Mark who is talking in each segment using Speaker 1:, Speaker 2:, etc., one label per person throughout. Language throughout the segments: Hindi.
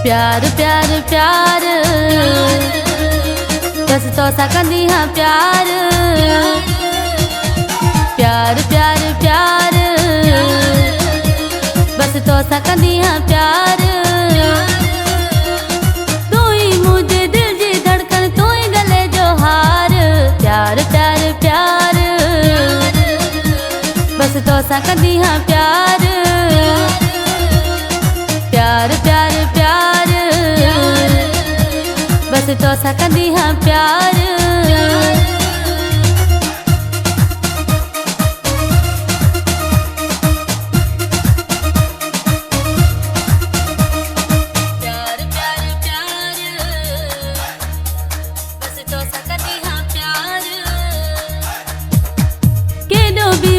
Speaker 1: प्यार प्यार प्यार बस तो सकंदी हाँ प्यार प्यार प्यार प्यार बस तो सकंदी हाँ प्यार तू ही मुझे दिल जी धड़कन तू ही गले जो हार प्यार प्यार प्यार बस तो सकंदी हाँ प्यार प्यार प्यार प्यार बस तो सकंदी हाँ प्यार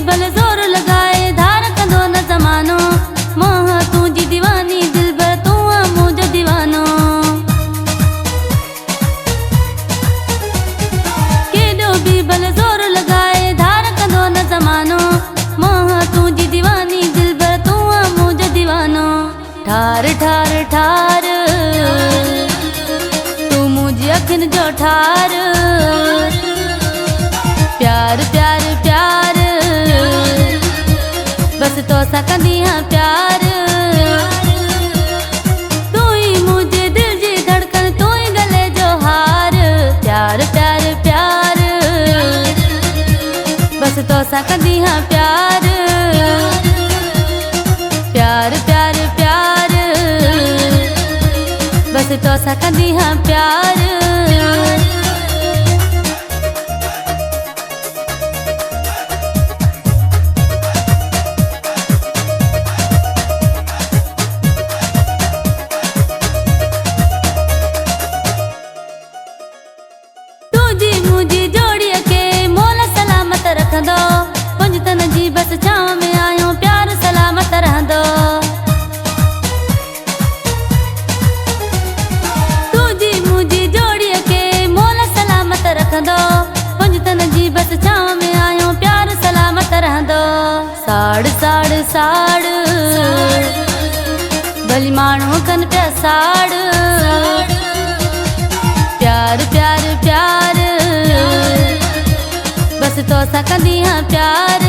Speaker 1: बल जोर लगाए धार कंदो न जमानो मोह तुझी दीवानी दिल भर तू मुझे दीवानो केडो भी बल जोर लगाए धार कंदो न जमानो मोह तुझी दीवानी दिल भर तू मुझे दीवानो ठार ठार ठार तू मुझे अखिन जो ठार प्यार प्यार प्यार बस तो सकंदी हाँ प्यार तू ही मुझे दिल जी धड़कन तू ही गले जो हार प्यार प्यार प्यार बस तो सकंदी हाँ प्यार प्यार प्यार प्यार बस तो सकंदी हाँ प्यार मुझी जोड़ी के मोल सलामत रख दो पुंज तन जी बस छाव में आयो प्यार सलामत रह दो तुझी मुझी जोड़ी के मोल सलामत रख दो पुंज तन जी बस छाव में आयो प्यार सलामत रह दो साड़ साड़ साड़ भली मानो कन पे साड़ प्यार प्यार प्यार बस तो सकंदी हाँ प्यार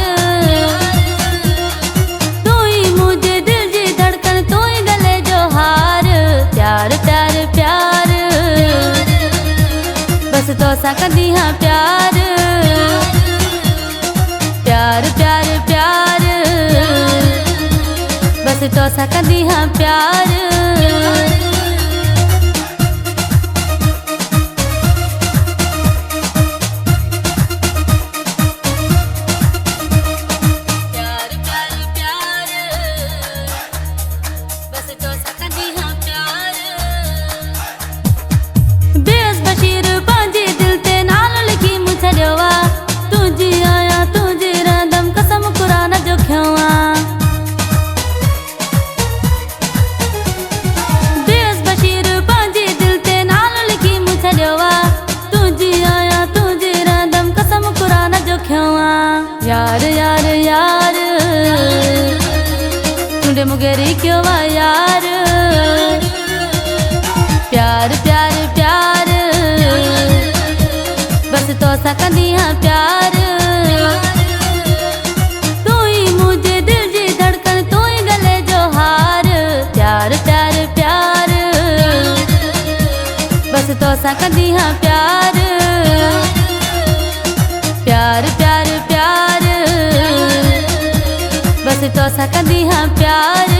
Speaker 1: तू ही मुझे दिल जी धड़कन तू ही गले जो हार प्यार प्यार प्यार बस तो सकंदी हाँ प्यार प्यार प्यार प्यार बस तो सकंदी हाँ प्यार यार यार यार तुंडे मुगेरी क्यों वा यार प्यार प्यार प्यार बस तो सकंदी हाँ प्यार तू ही मुझे दिल जी धड़कन तू ही गले जो हार प्यार प्यार प्यार बस तो सकंदी हाँ प्यार प्यार प्यार प्यार बस तो सकंदी हाँ प्यार